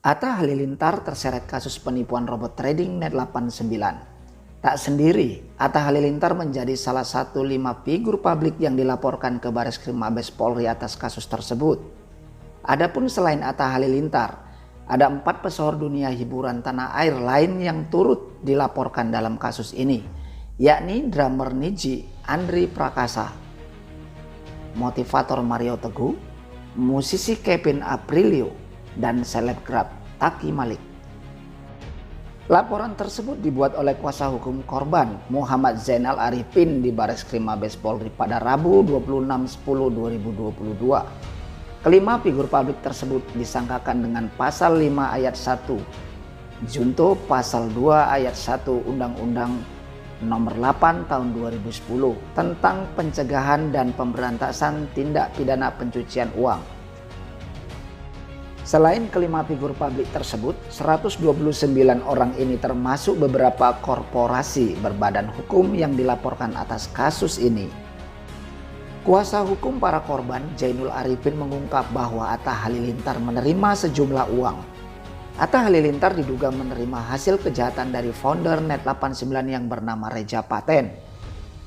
Atta Halilintar terseret kasus penipuan robot trading Net89. Tak sendiri, Atta Halilintar menjadi salah satu 5 figur publik yang dilaporkan ke Bareskrim Mabes Polri atas kasus tersebut. Adapun selain Atta Halilintar, ada 4 pesohor dunia hiburan tanah air lain yang turut dilaporkan dalam kasus ini, yakni drummer Nidji Andri Prakasa, motivator Mario Teguh, musisi Kevin Aprilio, dan selebgram Taki Malik. Laporan tersebut dibuat oleh kuasa hukum korban Muhammad Zainal Arifin di Bareskrim Mabes Polri pada Rabu 26/10/2022. Kelima figur publik tersebut disangkakan dengan pasal 5 ayat 1 junto pasal 2 ayat 1 Undang-Undang Nomor 8 Tahun 2010 tentang pencegahan dan pemberantasan tindak pidana pencucian uang. Selain kelima figur publik tersebut, 129 orang ini termasuk beberapa korporasi berbadan hukum yang dilaporkan atas kasus ini. Kuasa hukum para korban Zainul Arifin mengungkap bahwa Atta Halilintar menerima sejumlah uang. Atta Halilintar diduga menerima hasil kejahatan dari founder Net89 yang bernama Reja Paten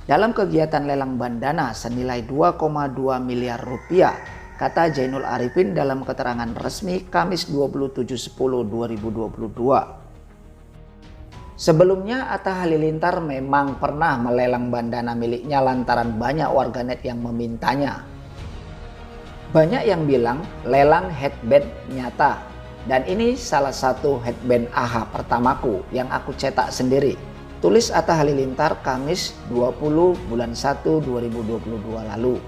dalam kegiatan lelang bandana senilai 2,2 miliar rupiah, kata Zainul Arifin dalam keterangan resmi Kamis 27/10/2022. Sebelumnya Atta Halilintar memang pernah melelang bandana miliknya lantaran banyak warganet yang memintanya. Banyak yang bilang lelang headband nyata, dan ini salah satu headband AHA pertamaku yang aku cetak sendiri, tulis Atta Halilintar Kamis 20/1/2022 lalu.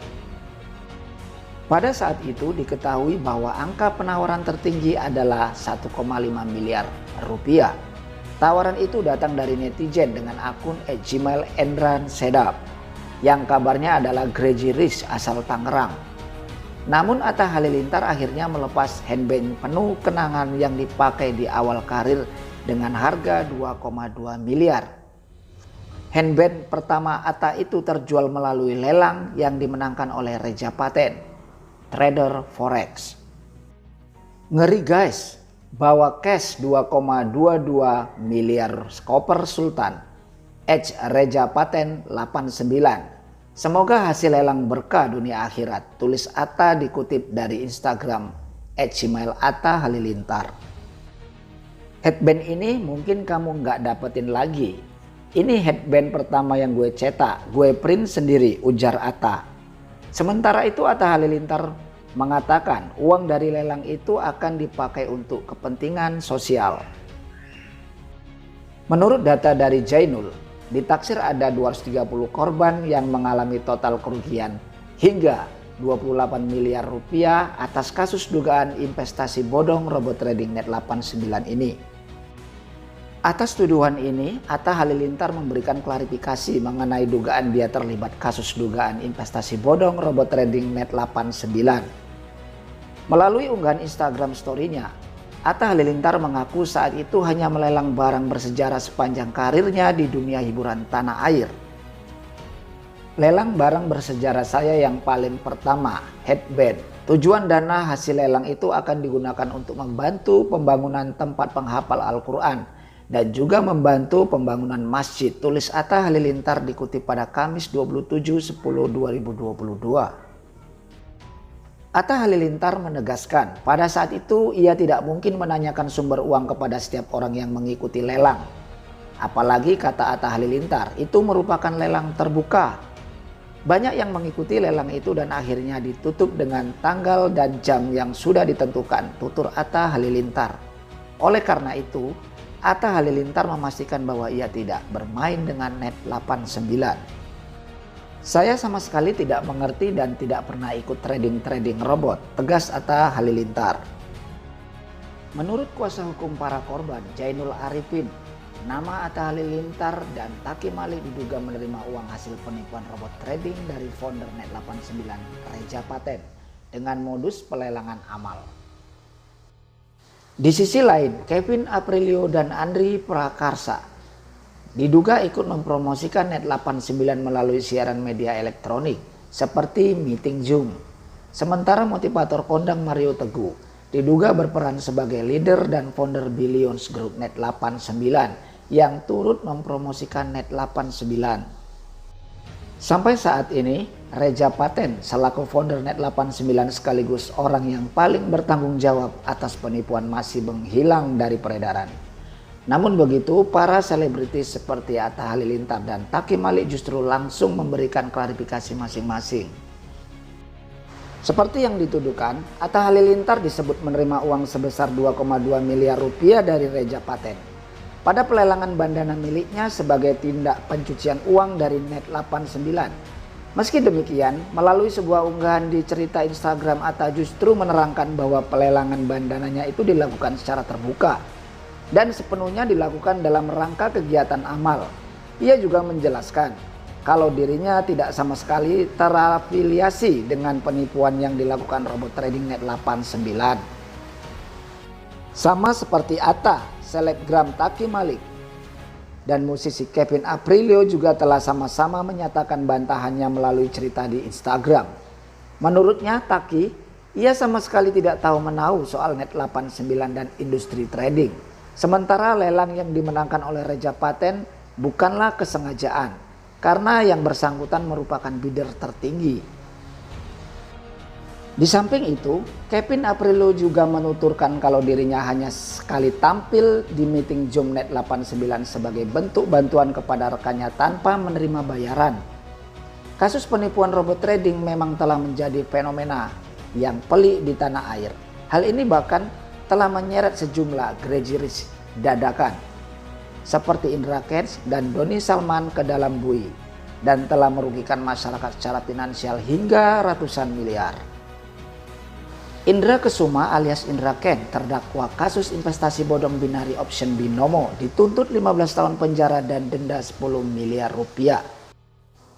Pada saat itu diketahui bahwa angka penawaran tertinggi adalah 1,5 miliar rupiah. Tawaran itu datang dari netizen dengan akun @gmail_endran_sedap yang kabarnya adalah Crazy Rich asal Tangerang. Namun Atta Halilintar akhirnya melepas handband penuh kenangan yang dipakai di awal karir dengan harga 2,2 miliar. Handband pertama Atta itu terjual melalui lelang yang dimenangkan oleh Reja Paten, trader forex. Ngeri guys, bawa cash 2,22 miliar Koper Sultan, Reja Paten 89. Semoga hasil lelang berkah dunia akhirat, tulis Atta dikutip dari Instagram @gmail_Atta Halilintar. Headband ini mungkin kamu nggak dapetin lagi. Ini headband pertama yang gue cetak, gue print sendiri, ujar Atta. Sementara itu Atta Halilintar mengatakan uang dari lelang itu akan dipakai untuk kepentingan sosial. Menurut data dari Zainul, ditaksir ada 230 korban yang mengalami total kerugian hingga 28 miliar rupiah atas kasus dugaan investasi bodong robot trading Net89 ini. Atas tuduhan ini, Atta Halilintar memberikan klarifikasi mengenai dugaan dia terlibat kasus dugaan investasi bodong robot trading Net89. Melalui unggahan Instagram story-nya, Atta Halilintar mengaku saat itu hanya melelang barang bersejarah sepanjang karirnya di dunia hiburan tanah air. Lelang barang bersejarah saya yang paling pertama, headband. Tujuan dana hasil lelang itu akan digunakan untuk membantu pembangunan tempat penghafal Al-Quran dan juga membantu pembangunan masjid, tulis Atta Halilintar dikutip pada Kamis 27/10/2022. Atta Halilintar menegaskan pada saat itu ia tidak mungkin menanyakan sumber uang kepada setiap orang yang mengikuti lelang. Apalagi kata Atta Halilintar, itu merupakan lelang terbuka. Banyak yang mengikuti lelang itu dan akhirnya ditutup dengan tanggal dan jam yang sudah ditentukan, tutur Atta Halilintar. Oleh karena itu, Atta Halilintar memastikan bahwa ia tidak bermain dengan Net89. Saya sama sekali tidak mengerti dan tidak pernah ikut trading robot, tegas Atta Halilintar. Menurut kuasa hukum para korban Zainul Arifin, nama Atta Halilintar dan Taki Malik diduga menerima uang hasil penipuan robot trading dari founder Net89 Reja Paten dengan modus pelelangan amal. Di sisi lain, Kevin Aprilio dan Andri Prakarsa diduga ikut mempromosikan Net89 melalui siaran media elektronik seperti meeting Zoom. Sementara motivator kondang Mario Teguh diduga berperan sebagai leader dan founder Billions Group Net89 yang turut mempromosikan Net89. Sampai saat ini, Reza Paten selaku founder Net89 sekaligus orang yang paling bertanggung jawab atas penipuan masih menghilang dari peredaran. Namun begitu, para selebritis seperti Atta Halilintar dan Taky Malik justru langsung memberikan klarifikasi masing-masing. Seperti yang dituduhkan, Atta Halilintar disebut menerima uang sebesar 2,2 miliar rupiah dari Reza Paten pada pelelangan bandana miliknya sebagai tindak pencucian uang dari Net89. Meski demikian, melalui sebuah unggahan di cerita Instagram, Atta justru menerangkan bahwa pelelangan bandananya itu dilakukan secara terbuka dan sepenuhnya dilakukan dalam rangka kegiatan amal. Ia juga menjelaskan kalau dirinya tidak sama sekali terafiliasi dengan penipuan yang dilakukan robot trading Net89. Sama seperti Atta, selebgram Taky Malik dan musisi Kevin Aprilio juga telah sama-sama menyatakan bantahannya melalui cerita di Instagram. Menurutnya Taky, ia sama sekali tidak tahu menahu soal Net89 dan industri trading. Sementara lelang yang dimenangkan oleh Reza Paten bukanlah kesengajaan, karena yang bersangkutan merupakan bidder tertinggi. Di samping itu, Kevin Aprilio juga menuturkan kalau dirinya hanya sekali tampil di meeting Zoom Net89 sebagai bentuk bantuan kepada rekannya tanpa menerima bayaran. Kasus penipuan robot trading memang telah menjadi fenomena yang pelik di tanah air. Hal ini bahkan telah menyeret sejumlah crazy rich dadakan seperti Indra Kents dan Doni Salman ke dalam bui dan telah merugikan masyarakat secara finansial hingga ratusan miliar. Indra Kesuma alias Indra Kents terdakwa kasus investasi bodong binary option binomo dituntut 15 tahun penjara dan denda 10 miliar rupiah.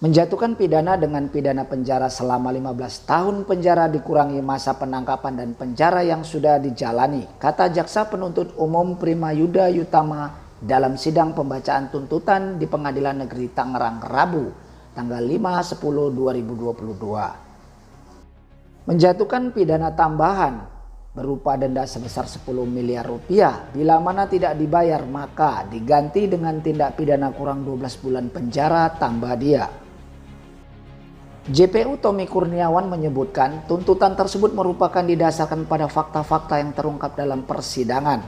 Menjatuhkan pidana dengan pidana penjara selama 15 tahun penjara dikurangi masa penangkapan dan penjara yang sudah dijalani, kata Jaksa Penuntut Umum Prima Yuda Yutama dalam sidang pembacaan tuntutan di Pengadilan Negeri Tangerang Rabu tanggal 5/10/2022. Menjatuhkan pidana tambahan berupa denda sebesar 10 miliar rupiah bila mana tidak dibayar maka diganti dengan tindak pidana kurang 12 bulan penjara tambah dia. JPU Tommy Kurniawan menyebutkan tuntutan tersebut merupakan didasarkan pada fakta-fakta yang terungkap dalam persidangan.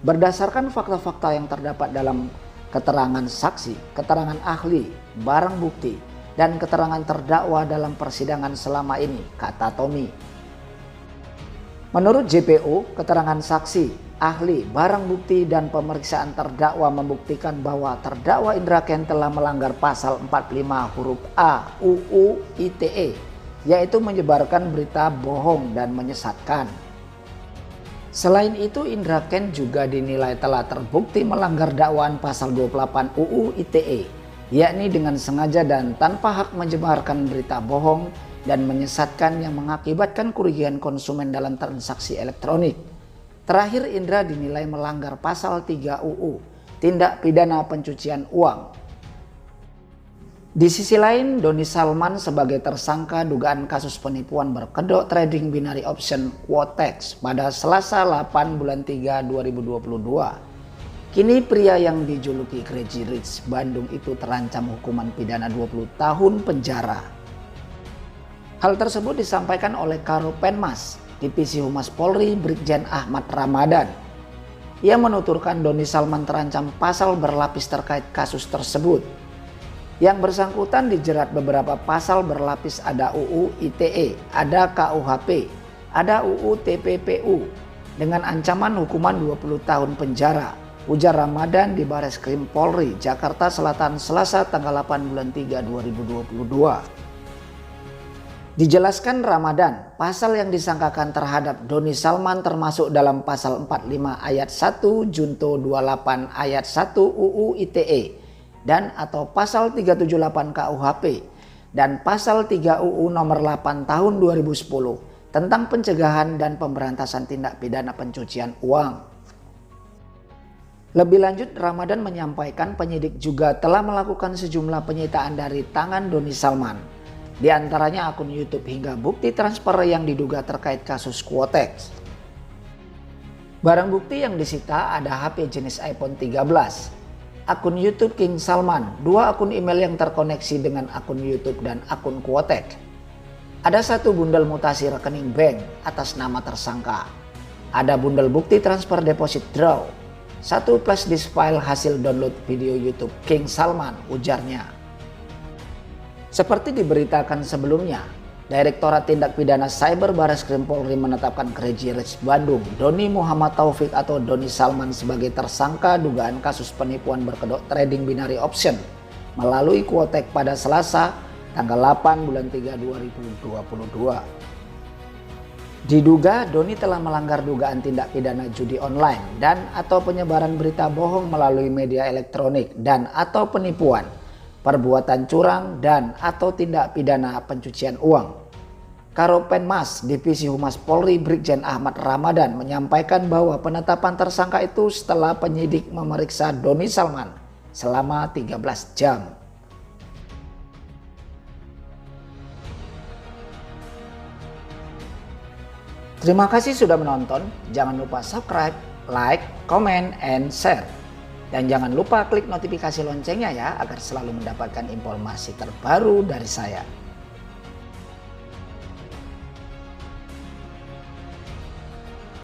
Berdasarkan fakta-fakta yang terdapat dalam keterangan saksi, keterangan ahli, barang bukti, dan keterangan terdakwa dalam persidangan selama ini, kata Tommy. Menurut JPU, keterangan saksi, ahli, barang bukti, dan pemeriksaan terdakwa membuktikan bahwa terdakwa Indra Kents telah melanggar pasal 45 huruf A UU ITE, yaitu menyebarkan berita bohong dan menyesatkan. Selain itu, Indra Kents juga dinilai telah terbukti melanggar dakwaan pasal 28 UU ITE, yakni dengan sengaja dan tanpa hak menyebarkan berita bohong dan menyesatkan yang mengakibatkan kerugian konsumen dalam transaksi elektronik. Terakhir, Indra dinilai melanggar pasal 3 UU, tindak pidana pencucian uang. Di sisi lain, Doni Salman sebagai tersangka dugaan kasus penipuan berkedok trading binary option Quotex pada Selasa 8 bulan 3 2022. Kini pria yang dijuluki Crazy Rich Bandung itu terancam hukuman pidana 20 tahun penjara. Hal tersebut disampaikan oleh Karopenmas Divisi Humas Polri Brigjen Ahmad Ramadan. Ia menuturkan Doni Salman terancam pasal berlapis terkait kasus tersebut. Yang bersangkutan dijerat beberapa pasal berlapis, ada UU ITE, ada KUHP, ada UU TPPU dengan ancaman hukuman 20 tahun penjara. Ujar Ramadan di Bareskrim Polri, Jakarta Selatan, Selasa tanggal 8 bulan 3 2022. Dijelaskan Ramadan, pasal yang disangkakan terhadap Doni Salman termasuk dalam pasal 45 ayat 1 junto 28 ayat 1 UU ITE dan atau pasal 378 KUHP dan pasal 3 UU nomor 8 tahun 2010 tentang pencegahan dan pemberantasan tindak pidana pencucian uang. Lebih lanjut, Ramadan menyampaikan penyidik juga telah melakukan sejumlah penyitaan dari tangan Doni Salman, di antaranya akun YouTube hingga bukti transfer yang diduga terkait kasus Quotex. Barang bukti yang disita ada HP jenis iPhone 13, akun YouTube King Salman, 2 akun email yang terkoneksi dengan akun YouTube dan akun Quotek. Ada 1 bundel mutasi rekening bank atas nama tersangka. Ada bundel bukti transfer deposit draw, 1 flash disk file hasil download video YouTube King Salman, ujarnya. Seperti diberitakan sebelumnya, Direktorat Tindak Pidana Cyber Barreskrim Polri menetapkan Crazy Rich Bandung Doni Muhammad Taufik atau Doni Salman sebagai tersangka dugaan kasus penipuan berkedok trading binary option melalui Quotek pada Selasa tanggal 8 bulan 3 2022. Diduga Doni telah melanggar dugaan tindak pidana judi online dan atau penyebaran berita bohong melalui media elektronik dan atau penipuan, perbuatan curang dan atau tindak pidana pencucian uang. Karopenmas Divisi Humas Polri Brigjen Ahmad Ramadan menyampaikan bahwa penetapan tersangka itu setelah penyidik memeriksa Doni Salman selama 13 jam. Terima kasih sudah menonton. Jangan lupa subscribe, like, comment, and share. Dan jangan lupa klik notifikasi loncengnya ya agar selalu mendapatkan informasi terbaru dari saya.